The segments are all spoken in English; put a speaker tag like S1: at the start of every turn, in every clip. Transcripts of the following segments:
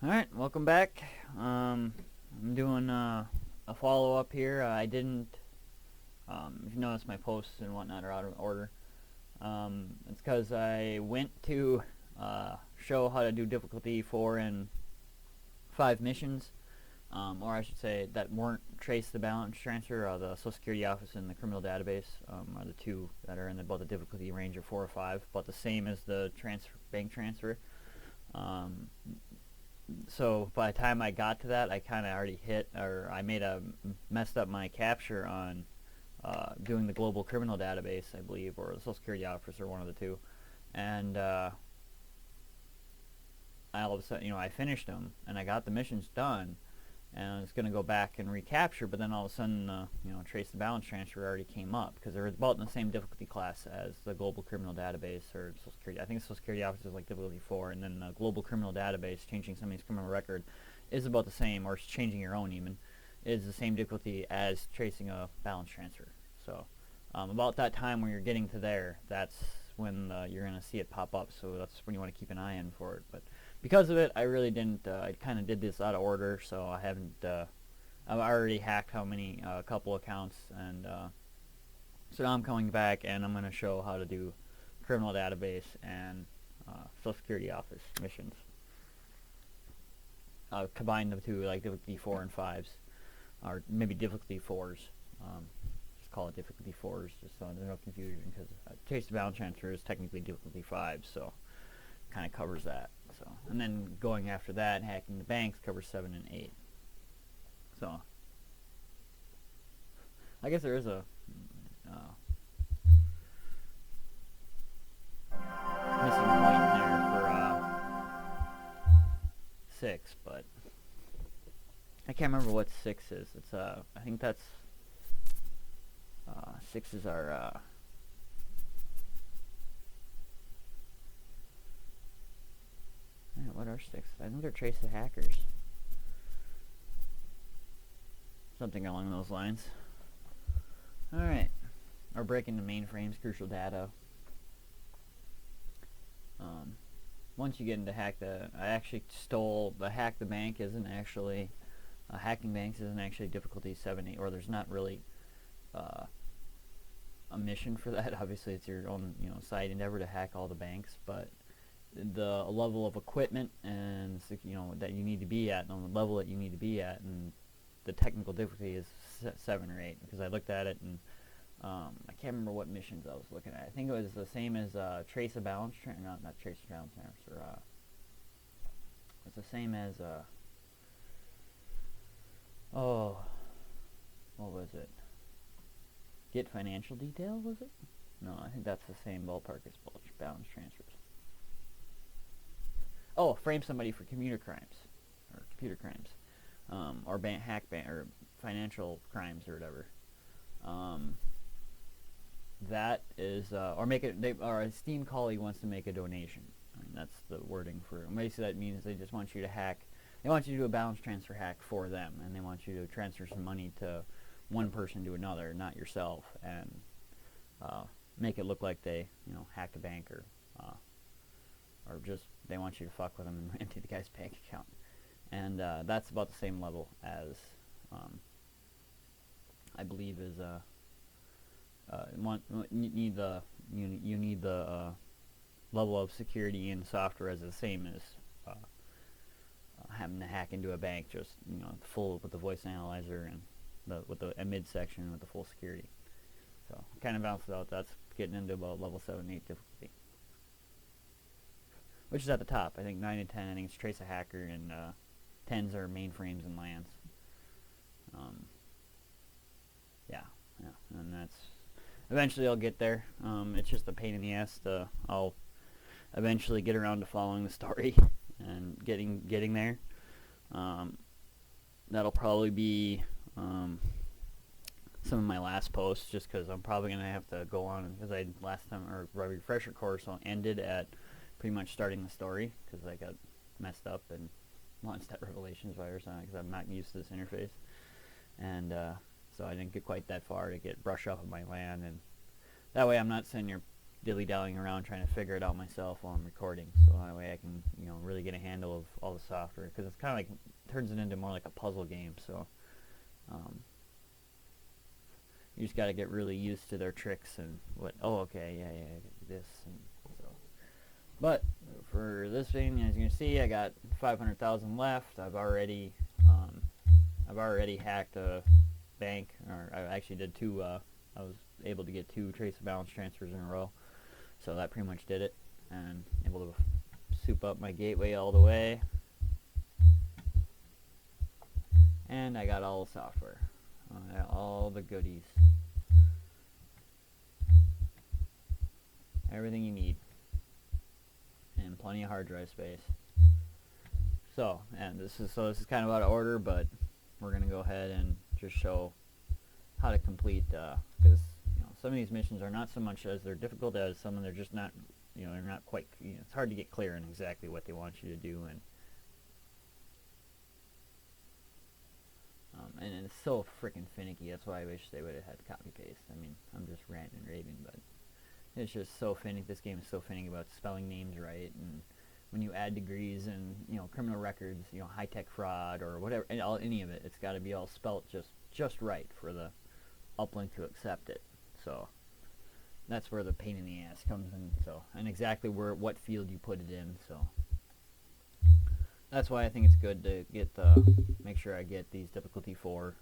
S1: Alright, welcome back. I'm doing a follow-up here. I didn't, if you notice my posts and whatnot are out of order. It's because I went to show how to do difficulty 4 and 5 missions, or I should say that weren't trace the balance transfer. The Social Security Office and the criminal database are the two that are in about the difficulty range of 4 or 5, but the same as the bank transfer. Um, so by the time I got to that, I kind of already hit, or I messed up my capture on doing the global criminal database, I believe, or the Social Security Office, or one of the two. And I all of a sudden, I finished them and I got the missions done, and I was going to go back and recapture, but then all of a sudden, trace the balance transfer already came up because they're about in the same difficulty class as the global criminal database or Social Security. I think the Social Security Office is like difficulty 4, and then the global criminal database, changing somebody's criminal record, is about the same, or changing your own even, is the same difficulty as tracing a balance transfer. So about that time when you're getting to there, that's when you're going to see it pop up. So that's when you want to keep an eye in for it. But because of it, I really didn't. I kind of did this out of order, so I haven't. I've already hacked a couple accounts, and so now I'm coming back, and I'm going to show how to do criminal database and Social Security Office missions. Combine the two, like difficulty 4 and 5s, or maybe difficulty 4s. Just call it difficulty 4s, just so there's no confusion, because trace the balance transfer is technically difficulty 5, so kind of covers that. So, and then going after that, hacking the banks covers 7 and 8. So, I guess there is a missing point there for 6, but I can't remember what 6 is. It's I think that's 6 is our what are 6? I think they're trace the hackers. Something along those lines. Alright. Or breaking the mainframes, crucial data. Once you get into I actually stole, hack the bank isn't actually, hacking banks isn't actually difficulty 7, 8, or there's not really a mission for that. Obviously it's your own, side endeavor to hack all the banks, but the level of equipment and that you need to be at, on the level that you need to be at, and the technical difficulty is 7 or 8, because I looked at it and I can't remember what missions I was looking at. I think it was the same as trace a balance not trace a balance transfer. It's the same as oh, what was it? Get financial detail, was it? No, I think that's the same ballpark as balance transfers. Oh, frame somebody for computer crimes, or or financial crimes or whatever. That is, or make it. Or a esteemed colleague wants to make a donation. I mean, that's the wording for. Basically, that means they just want you to hack. They want you to do a balance transfer hack for them, and they want you to transfer some money to one person to another, not yourself, and make it look like they, hacked a bank, or just they want you to fuck with them and empty the guy's bank account. And that's about the same level as I believe is you need the level of security in software as the same as having to hack into a bank, just full with the voice analyzer and with the mid section with the full security. So kind of balances out. That's getting into about level 7, 8 difficulty, which is at the top. I think 9 and 10. I think it's trace a hacker, and 10s are mainframes and LANs. Yeah, and that's eventually I'll get there. It's just a pain in the ass. I'll eventually get around to following the story and getting there. That'll probably be some of my last posts, just because I'm probably gonna have to go on, because last time, or my refresher course ended at pretty much starting the story, because I got messed up and launched that Revelations virus on it, because I'm not used to this interface, and so I didn't get quite that far to brush up on my LAN, and that way I'm not sending your dilly-dallying around trying to figure it out myself while I'm recording, so that way I can, really get a handle of all the software, because it's kind of like, turns it into more like a puzzle game, so you just got to get really used to their tricks and okay, yeah, this, and so. But for this thing, as you can see, I got 500,000 left. I've already hacked a bank, or I actually did two. I was able to get 2 trace balance transfers in a row, so that pretty much did it, and able to soup up my gateway all the way, and I got all the software, all the goodies, everything you need, and plenty of hard drive space. So, and this is kind of out of order, but we're gonna go ahead and just show how to complete, because some of these missions are not so much as they're difficult as some of them, they're just not, they're not quite, it's hard to get clear on exactly what they want you to do, and it's so freaking finicky. That's why I wish they would have had copy paste. I mean, I'm just ranting and raving, but it's just so finicky. This game is so finicky about spelling names right, and when you add degrees and criminal records, high-tech fraud or whatever, any of it, it's got to be all spelt just right for the uplink to accept it. So that's where the pain in the ass comes in. So, and exactly what field you put it in. So that's why I think it's good to make sure I get these difficulty 4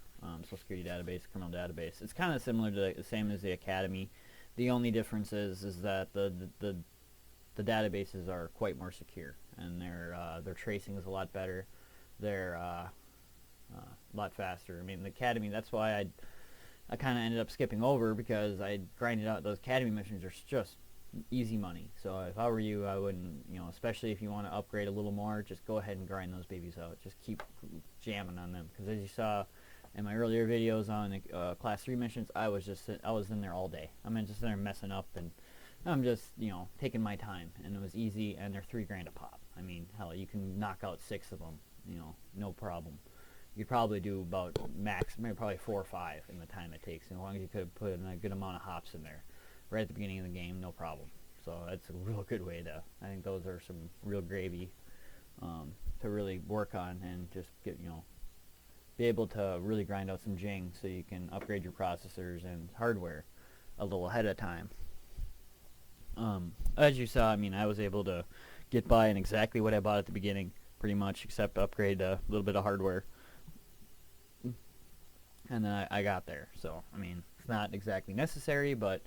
S1: Social Security database, criminal database. It's kind of similar to the same as the Academy. The only difference is that the databases are quite more secure, and their tracing is a lot better. They're a lot faster. I mean, the Academy, that's why I kind of ended up skipping over, because I grinded out those Academy missions are just easy money. So if I were you, I wouldn't, especially if you want to upgrade a little more, just go ahead and grind those babies out. Just keep jamming on them, because as you saw in my earlier videos on Class 3 missions, I was in there all day. I'm just in there messing up, and I'm just, taking my time, and it was easy, and they're $3 grand a pop. I mean, hell, you can knock out 6 of them, no problem. You could probably do about max, maybe probably 4 or 5 in the time it takes, as long as you could put in a good amount of hops in there right at the beginning of the game, no problem. So that's a real good way to, I think those are some real gravy to really work on, and just get, be able to really grind out some jing, so you can upgrade your processors and hardware a little ahead of time. As you saw, I mean, I was able to get by in exactly what I bought at the beginning, pretty much, except upgrade a little bit of hardware. And then I got there. So, I mean, it's not exactly necessary, but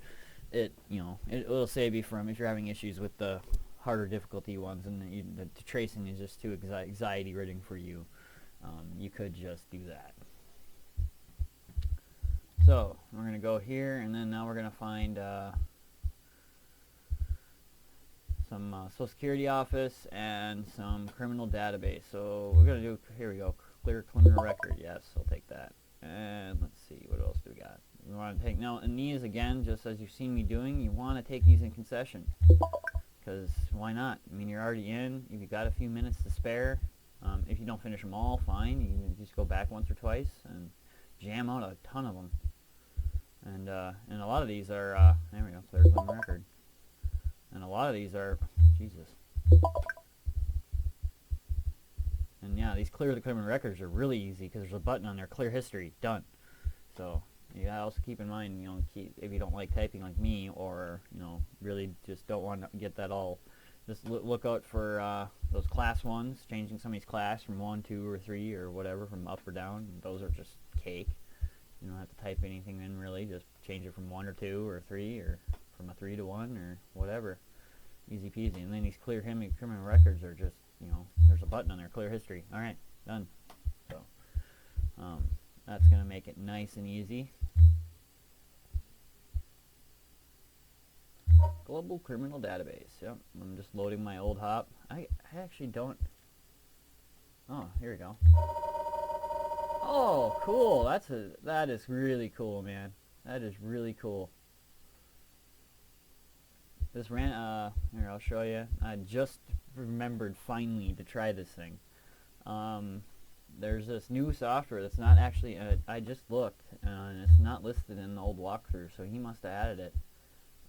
S1: it will save you from, if you're having issues with the harder difficulty ones, and the tracing is just too anxiety-ridden for you, you could just do that. So, we're going to go here, and then now we're going to find some Social Security office and some criminal database. So we're going to do, here we go, clear criminal record. Yes, I'll take that. And let's see, what else do we got? We want to take, now, and these, again, just as you've seen me doing, you want to take these in concession. Because why not? I mean, you're already in. If you've got a few minutes to spare, if you don't finish them all, fine. You can just go back once or twice and jam out a ton of them. And a lot of these are, there we go, clear criminal record. And a lot of these are, Jesus. And yeah, these clear the criminal records are really easy, because there's a button on there, clear history, done. So you gotta also keep in mind, if you don't like typing like me, or really just don't want to get that all, just look out for those class 1s, changing somebody's class from 1, 2, or 3, or whatever, from up or down. Those are just cake. You don't have to type anything in, really. Just change it from 1 or 2 or 3, or from a 3 to 1, or whatever. Easy peasy. And then these clear criminal records are just, there's a button on there, clear history. Alright, done. So, that's going to make it nice and easy. Global criminal database. Yep, I'm just loading my old hop. I actually don't. Oh, here we go. Oh, cool. That is really cool, man. That is really cool. This here, I'll show you. I just remembered finally to try this thing. There's this new software that's not actually, I just looked, and it's not listed in the old walkthrough, so he must have added it.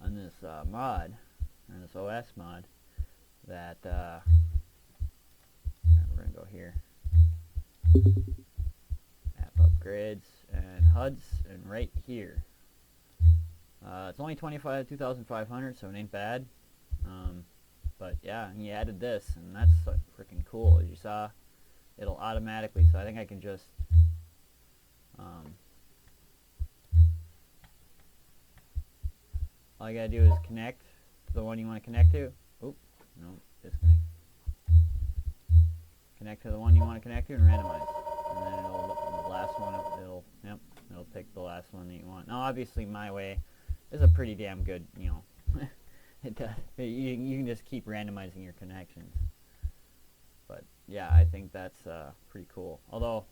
S1: on this mod, or this OS mod, that we're gonna go here, app upgrades and HUDs, and right here. It's only 2,500, so it ain't bad. But yeah, he added this, and that's freaking cool. As you saw, it'll automatically. So I think I can just all you gotta do is connect to the one you want to connect to. Oop, no, disconnect. Connect to the one you want to connect to and randomize. And then the last one, it'll pick the last one that you want. Now, obviously, my way is a pretty damn good, it does. You can just keep randomizing your connections. But yeah, I think that's pretty cool. Although,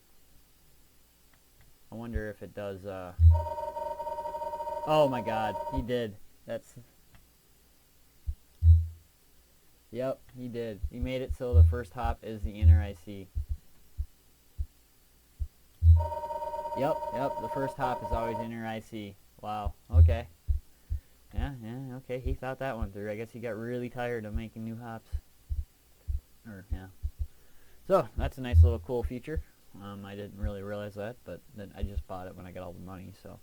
S1: I wonder if it does. Oh my God, he did. Yep, he did. He made it so the first hop is the inner IC. Yep, the first hop is always inner IC. Wow, okay. Yeah, okay, he thought that one through. I guess he got really tired of making new hops. Yeah. So, that's a nice little cool feature. I didn't really realize that, but then I just bought it when I got all the money, so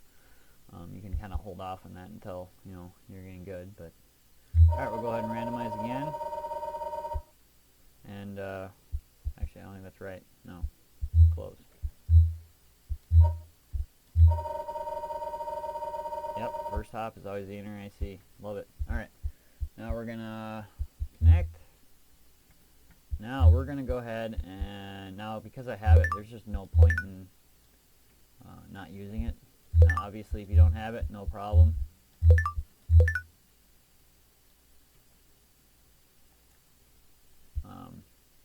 S1: you can kind of hold off on that until, you're getting good. But alright, we'll go ahead and randomize again. And, actually, I don't think that's right. No. Close. Yep, first hop is always the inner IC. Love it. Alright, now we're going to connect. Now we're going to go ahead and, now because I have it, there's just no point in not using it. Now obviously if you don't have it, no problem.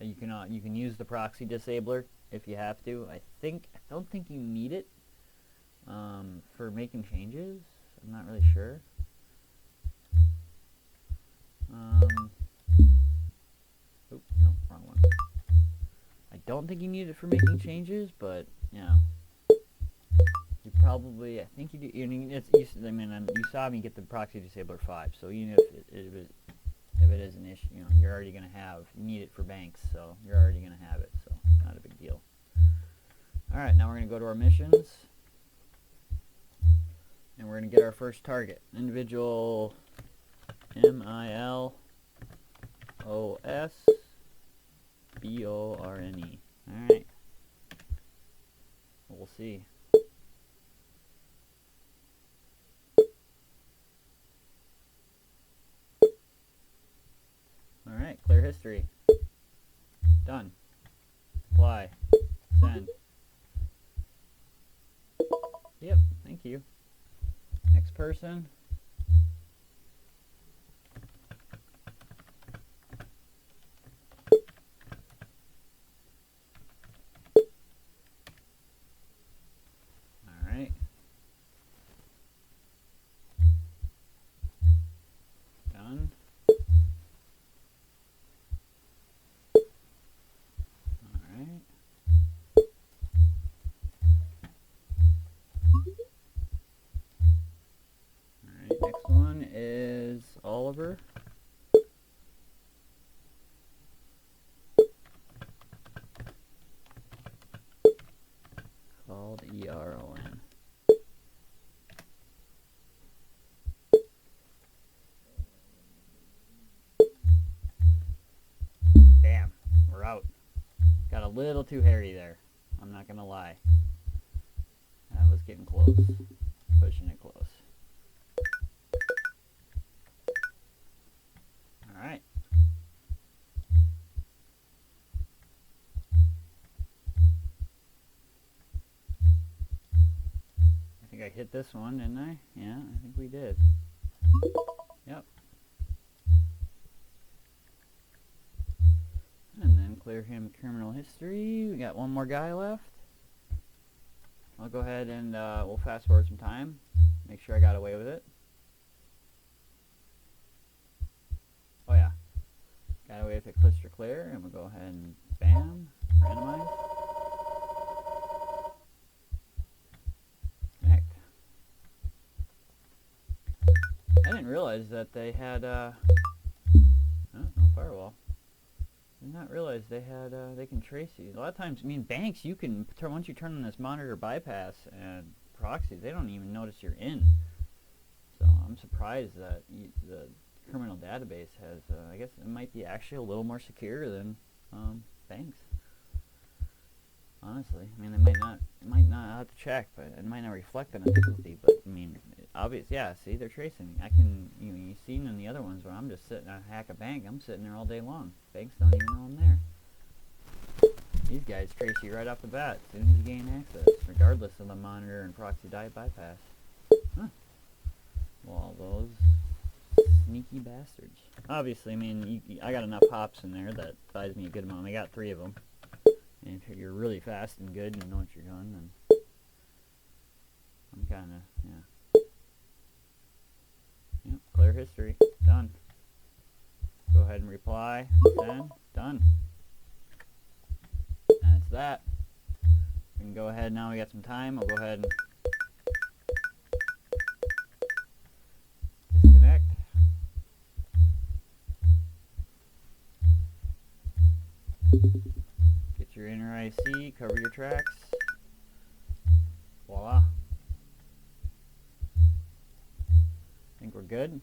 S1: You can use the proxy disabler if you have to. I don't think you need it for making changes. I'm not really sure. Oops, no, wrong one. I don't think you need it for making changes, but yeah, you probably. I think you do. You saw me get the proxy disabler 5, so even if it is an issue, you're already gonna have. You need it for banks, so you're already gonna have it. So not a big deal. All right, now we're gonna go to our missions. And we're going to get our first target. Individual MILOS BORNE. Alright. We'll see. Alright, clear history. Done. Apply. Send. Yep, thank you. Next person. All right. Done. All right. Next one is Oliver. Called ERON. Damn, we're out. Got a little too hairy there. I'm not gonna lie. That was getting close. Pushing it close. Alright. I think I hit this one, didn't I? Yeah, I think we did. Yep. And then clear him criminal history. We got one more guy left. I'll go ahead and we'll fast forward some time. Make sure I got away with it. Oh yeah. Got away with it cluster clear, and we'll go ahead and bam, randomize. Connect. I didn't realize realize that they had, oh, no firewall. Did not realize they had, they can trace you. A lot of times, I mean, banks, you can, once you turn on this monitor bypass and proxies, they don't even notice you're in. So I'm surprised that the criminal database has, I guess it might be actually a little more secure than banks. Honestly, I mean, it might not, I'll have to check, but it might not reflect on a difficulty, but I mean, obvious, yeah, see, they're tracing me. I can, you've seen in the other ones where I'm just sitting, I hack a bank, I'm sitting there all day long. Banks don't even know I'm there. These guys trace you right off the bat as soon as you gain access, regardless of the monitor and proxy bypass. Huh. Well, those sneaky bastards. Obviously, I mean, I got enough hops in there that buys me a good amount. I got 3 of them. And if you're really fast and good and you know what you're doing, then I'm kind of, yeah. Yep, clear history. Done. Go ahead and reply. Send. Done. That's that. We can go ahead now. We got some time. I'll go ahead and disconnect. Get your inner IC, cover your tracks. Voila. Think we're good.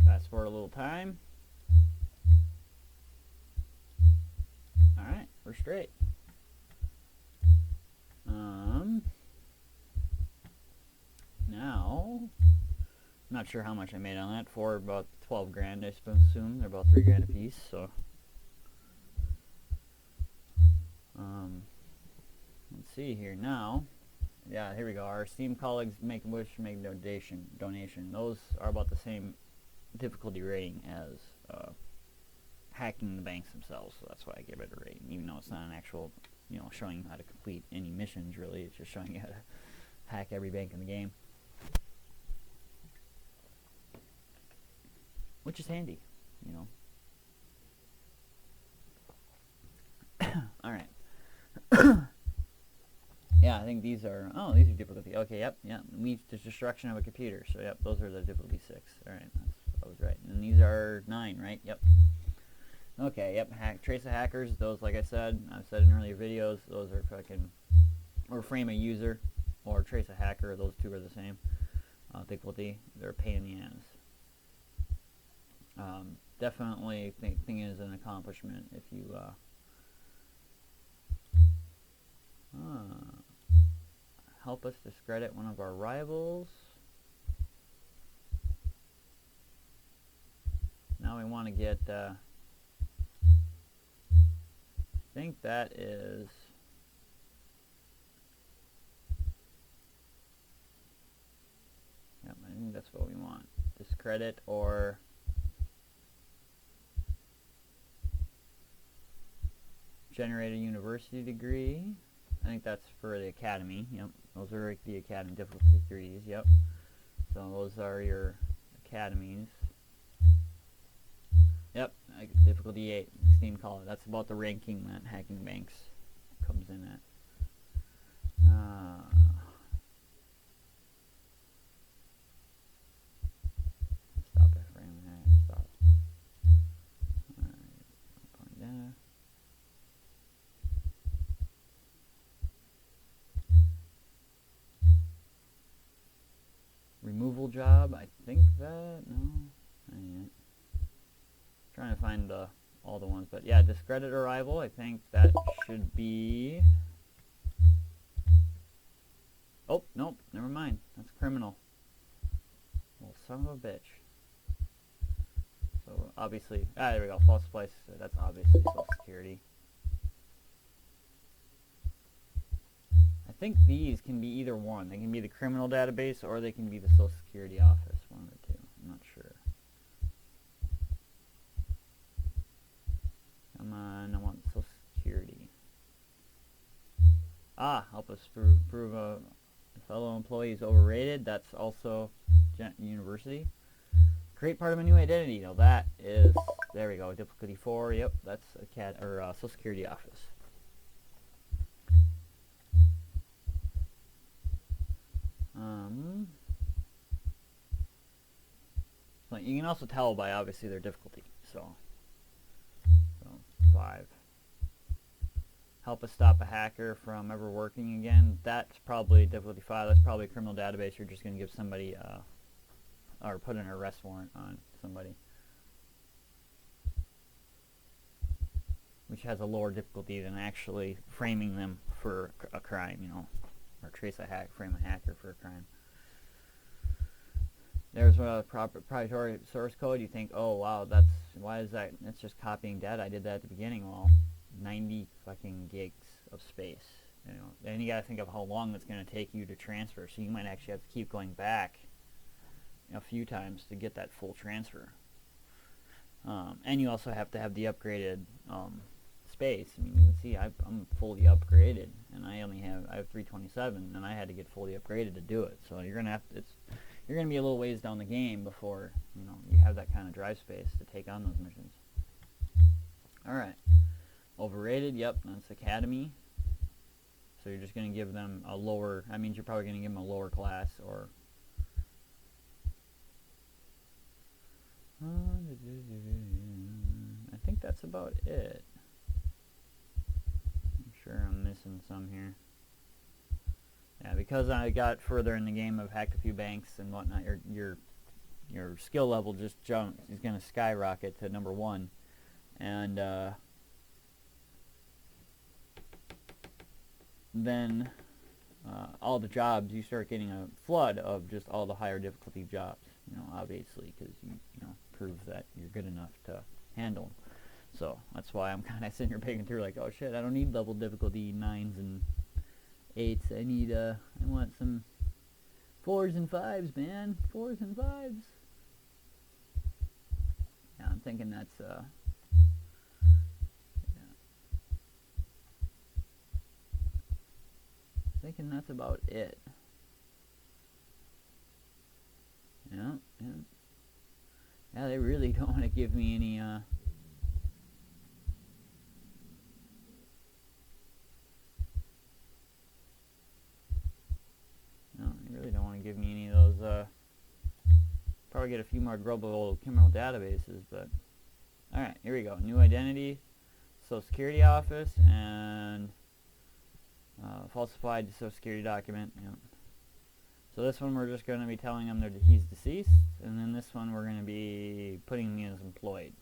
S1: Fast forward a little time. Alright, we're straight. Now, I'm not sure how much I made on that. For about 12 grand, I assume. They're about 3 grand a piece, so. Let's see here now. Yeah, here we go. Our esteemed colleagues make wish to make donation. Those are about the same difficulty rating as hacking the banks themselves, so that's why I give it a rating, even though it's not an actual, showing you how to complete any missions, really. It's just showing you how to hack every bank in the game. Which is handy, Alright. Yeah, I think these are, these are difficulty. Okay, yep, leads to destruction of a computer. So, yep, those are the difficulty 6. Alright, I was right. And these are 9, right? Yep. Okay, yep, trace of hackers. Those, like I said, I've said in earlier videos, those are fucking, or frame a user, or trace a hacker. Those two are the same. Difficulty, they're a pain in the ass. Definitely think is an accomplishment if you, help us discredit one of our rivals. Now we want to get, I think that is, yep, I think that's what we want. Discredit or generate a university degree. I think that's for the academy. Yep, those are like the academy difficulty degrees. Yep, so those are your academies. Yep, difficulty 8, esteemed caller. That's about the ranking that hacking banks comes in at. Stop that frame. Stop. Alright, data. Removal job, I think that, no, not yet. Trying to find all the ones, but yeah, discredit a rival, I think that should be, oh, nope, never mind, that's criminal. Well, son of a bitch. So, obviously, there we go, false place, that's obviously Social Security. I think these can be either one. They can be the criminal database or they can be the Social Security office. One of the two. I'm not sure. Come on, I want Social Security. Help us prove a fellow employee is overrated. That's also university. Create part of a new identity. Now that is, there we go, difficulty 4. Yep, that's a Social Security office. Like you can also tell by obviously their difficulty. So 5. Help us stop a hacker from ever working again. That's probably difficulty 5. That's probably a criminal database. You're just going to give somebody or put an arrest warrant on somebody, which has a lower difficulty than actually framing them for a crime, or frame a hacker for a crime. There's a proprietary source code. You think, oh wow, why is that? It's just copying data. I did that at the beginning. Well, 90 fucking gigs of space. Then you got to think of how long it's going to take you to transfer. So you might actually have to keep going back a few times to get that full transfer. And you also have to have the upgraded space. I mean, you can see I'm fully upgraded, and I have 327, and I had to get fully upgraded to do it. So you're gonna be a little ways down the game before you have that kind of drive space to take on those missions. All right, overrated. Yep, that's Academy. So you're just gonna give them a lower. That means you're probably gonna give them a lower class or. I think that's about it. I'm sure I'm missing some here. Yeah, because I got further in the game, I've hacked a few banks and whatnot. Your skill level just jumps. It's going to skyrocket to number 1, and then all the jobs, you start getting a flood of just all the higher difficulty jobs. Obviously, because you prove that you're good enough to handle them. So that's why I'm kind of sitting here picking through like, oh shit, I don't need level difficulty 9s and 8s. I want some 4s and 5s, man. 4s and 5s. Yeah, I'm thinking that's thinking that's about it. Yeah, they really don't want to give me any no, they really don't want to give me any of those probably get a few more global criminal databases, but alright, here we go. New identity, Social Security office, and falsified Social Security document. So this one we're just going to be telling him that he's deceased, and then this one we're going to be putting me as employed.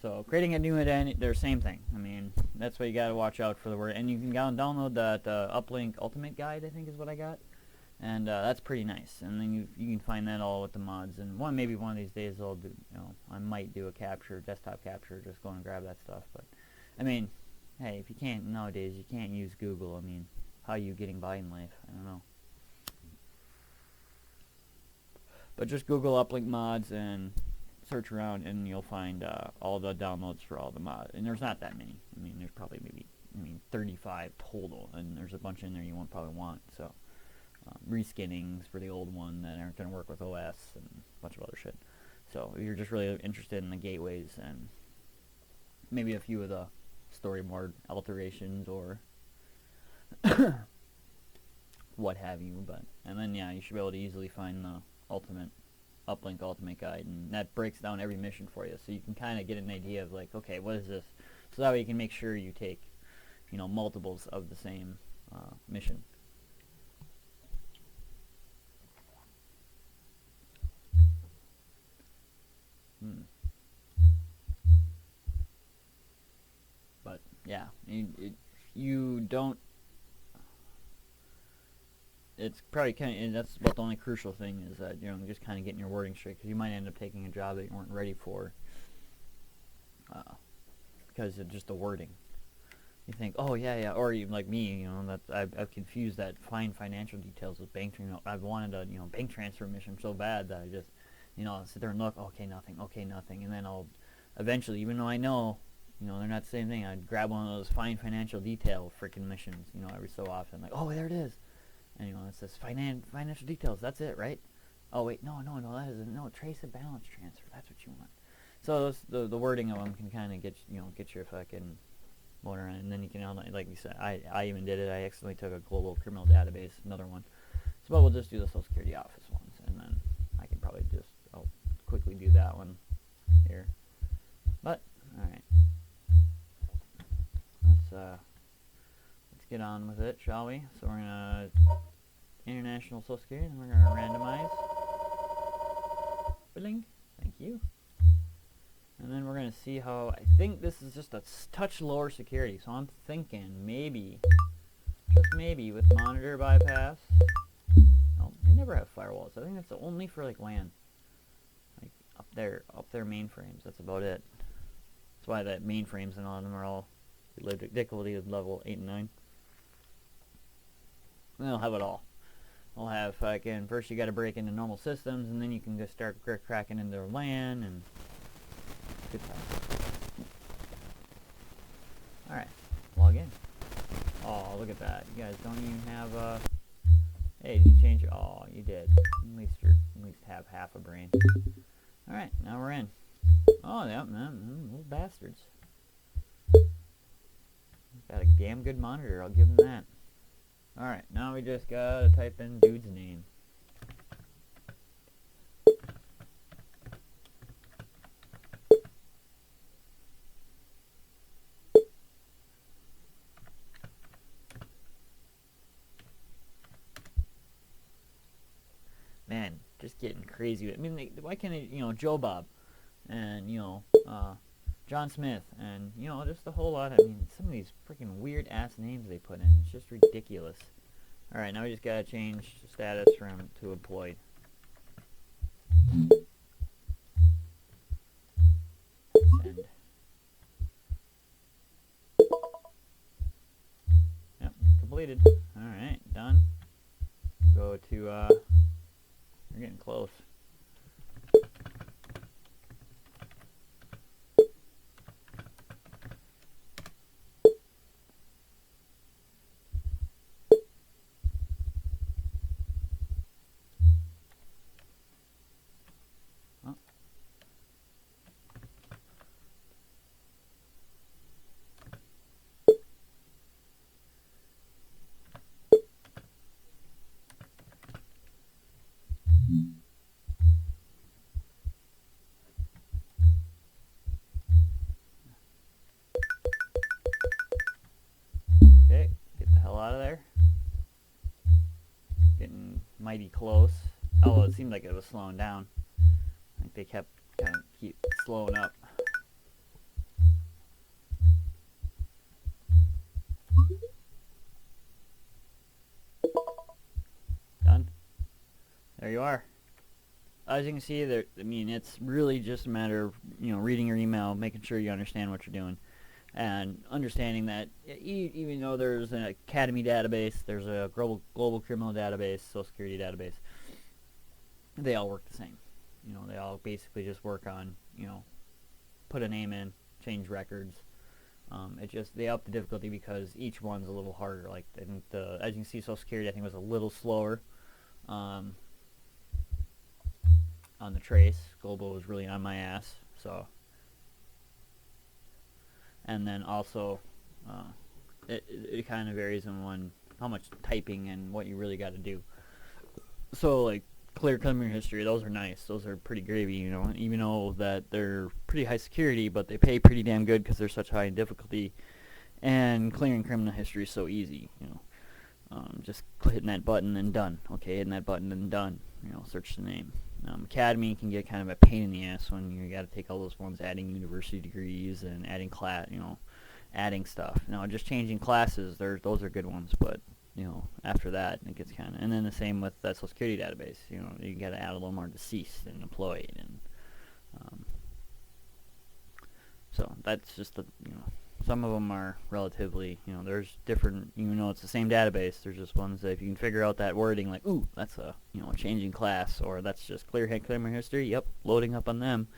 S1: So creating a new identity, they're same thing. I mean, that's what you got to watch out for the word. And you can download that Uplink Ultimate Guide, I think is what I got, and that's pretty nice. And then you can find that all with the mods. And maybe one of these days I'll do, I might do a desktop capture, just go and grab that stuff. But I mean, hey, if you can't nowadays, you can't use Google. I mean, how are you getting by in life? I don't know. But just Google Uplink mods and search around, and you'll find all the downloads for all the mods. And there's not that many. I mean, there's probably maybe 35 total, and there's a bunch in there you won't probably want. So reskinnings for the old one that aren't going to work with OS and a bunch of other shit. So if you're just really interested in the gateways and maybe a few of the storyboard alterations or what have you, and then yeah, you should be able to easily find the Uplink Ultimate Guide, and that breaks down every mission for you, so you can kind of get an idea of like, okay, what is this? So that way you can make sure you take, multiples of the same mission. But yeah, you don't. It's probably and that's about the only crucial thing is that just kind of getting your wording straight, because you might end up taking a job that you weren't ready for because of just the wording. You think, oh yeah, or even like me, that I've confused that fine financial details with bank. I've wanted a bank transfer mission so bad that I just sit there and look, okay, nothing, and then I'll eventually, even though I know they're not the same thing, I'd grab one of those fine financial detail freaking missions, every so often, like, oh, there it is. And it says financial details. That's it, right? Oh wait, no. That isn't. No, trace a balance transfer. That's what you want. So the wording of them can kind of get your fucking motor, and then you can, like you said, I even did it. I accidentally took a global criminal database, another one. So, but we'll just do the Social Security office ones, and then I can probably just, I'll quickly do that one here. But, alright. Let's get on with it, shall we? So we're gonna international Social Security, and we're gonna randomize. Billing. Thank you. And then we're going to see how, I think this is just a touch lower security, so I'm thinking maybe, just maybe, with monitor bypass. No, they never have firewalls. I think that's only for like LAN. Like up their mainframes, that's about it. That's why that mainframes and all of them are all difficulty of level 8 and 9. And they'll have it all. They'll have, again, first you got to break into normal systems, and then you can just start cracking into their LAN, and good time. Alright, log in. Oh, look at that. You guys don't even have, hey, did you change it? Oh, you did. At least have half a brain. Alright, now we're in. Oh, yeah, little bastards. Got a damn good monitor, I'll give them that. Alright, now we just gotta type in dude's name. Man, just getting crazy. I mean, why can't it, Joe Bob, and, John Smith, and, just a whole lot. I mean, some of these freaking weird-ass names they put in. It's just ridiculous. Alright, now we just gotta change status from to employed. Send. Yep, completed. Alright, done. Go to, we're getting close. Okay, get the hell out of there. Getting mighty close. Although it seemed like it was slowing down. I think they kept kind of keep slowing up. Done. There you are. As you can see, there. I mean, it's really just a matter of reading your email, making sure you understand what you're doing, and understanding that even though there's an academy database, there's a global criminal database, social security database, they all work the same. They all basically just work on put a name in, change records. They up the difficulty because each one's a little harder. Like I think as you can see, social security I think was a little slower. On the trace, global was really on my ass. So, and then also, it kind of varies on how much typing and what you really got to do. So like clear criminal history, those are nice. Those are pretty gravy, even though that they're pretty high security, but they pay pretty damn good because they're such high in difficulty. And clearing criminal history is so easy, just hitting that button and done. Okay, hitting that button and done. Search the name. Academy can get kind of a pain in the ass when you got to take all those ones, adding university degrees and adding adding stuff. Just changing classes, those are good ones, but after that it gets kind of. And then the same with that social security database. You got to add a little more deceased and employed, and so that's just the some of them are relatively, there's different, it's the same database, there's just ones that if you can figure out that wording, like, ooh, that's a, changing class, or that's just clear criminal history, yep, loading up on them.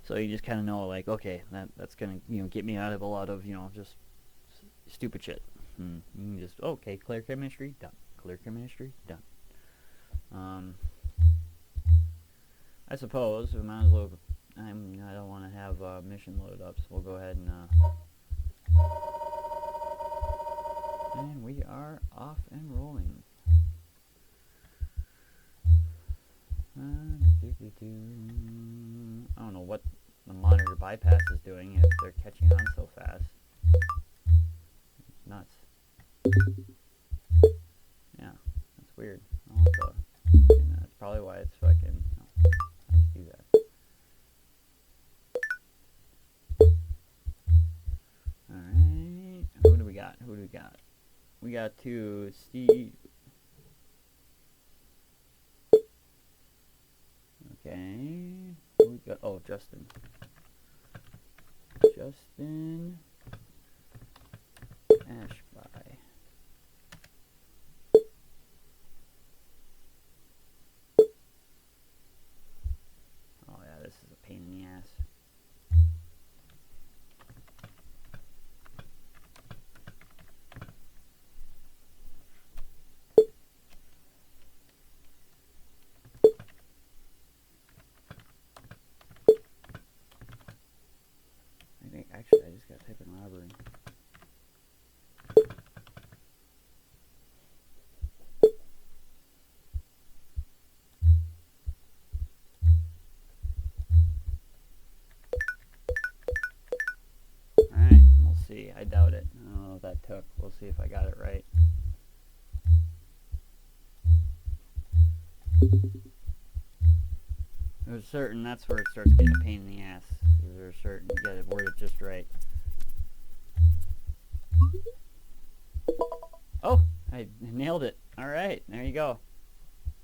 S1: So you just kind of know, like, okay, that's going to, get me out of a lot of, just stupid shit. And you can just, okay, clear criminal history, done. Clear criminal history, done. I suppose we might as well, I don't want to have mission loaded up, so we'll go ahead and And we are off and rolling. I don't know what the monitor bypass is doing if they're catching on so fast. It's nuts. Yeah, that's weird. I'll have to, that's probably why it's fucking... No, I'll just do that. Alright, who do we got? We got to Steve... Okay, who we got? Oh, Justin. Ashby. Oh yeah, this is a pain in the ass. Actually, I just gotta type in robbery. Alright, we'll see. I doubt it. I don't know what that took. We'll see if I got it right. There's certain, that's where it starts getting a pain in the ass. There's certain, you gotta word it just right. Oh, I nailed it. Alright, there you go.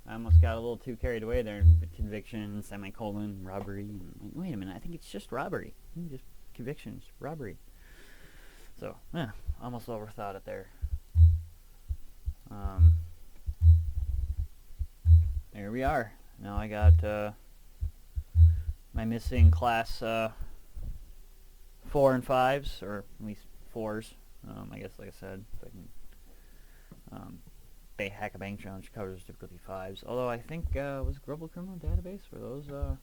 S1: I almost got a little too carried away there. Conviction, semicolon, robbery. And like, wait a minute, I think it's just robbery. Just convictions, robbery. So, yeah, almost overthought it there. There we are. Now I got my missing class 4 and 5s, or at least 4s. I guess, like I said, if I can they hack a bank challenge covers difficulty 5s. Although I think was Global Criminal Database for those. I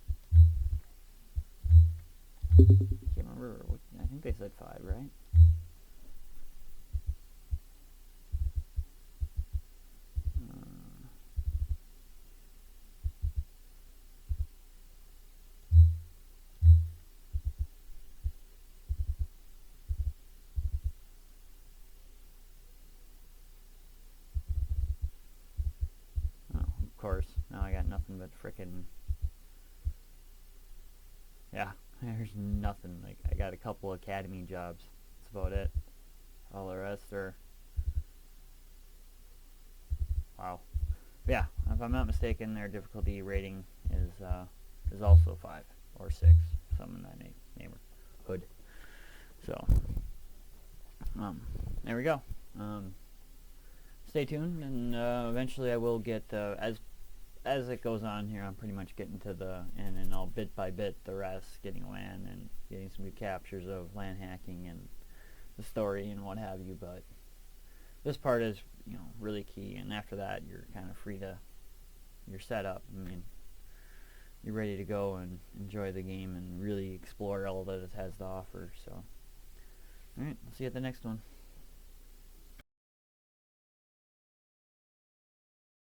S1: can't remember. What, I think they said 5, right? Of course. Now I got nothing but frickin'... Yeah, there's nothing. Like, I got a couple academy jobs. That's about it. All the rest are... Wow. Yeah, if I'm not mistaken, their difficulty rating is also 5 or 6, something in that neighborhood. So, there we go. Stay tuned, and eventually I will get as it goes on here. I'm pretty much getting to the end, and I'll bit by bit the rest, getting LAN and getting some good captures of LAN hacking and the story and what have you. But this part is, you know, really key, and after that you're kind of free to, you're set up. I mean, you're ready to go and enjoy the game and really explore all that it has to offer. So, alright, I'll see you at the next one.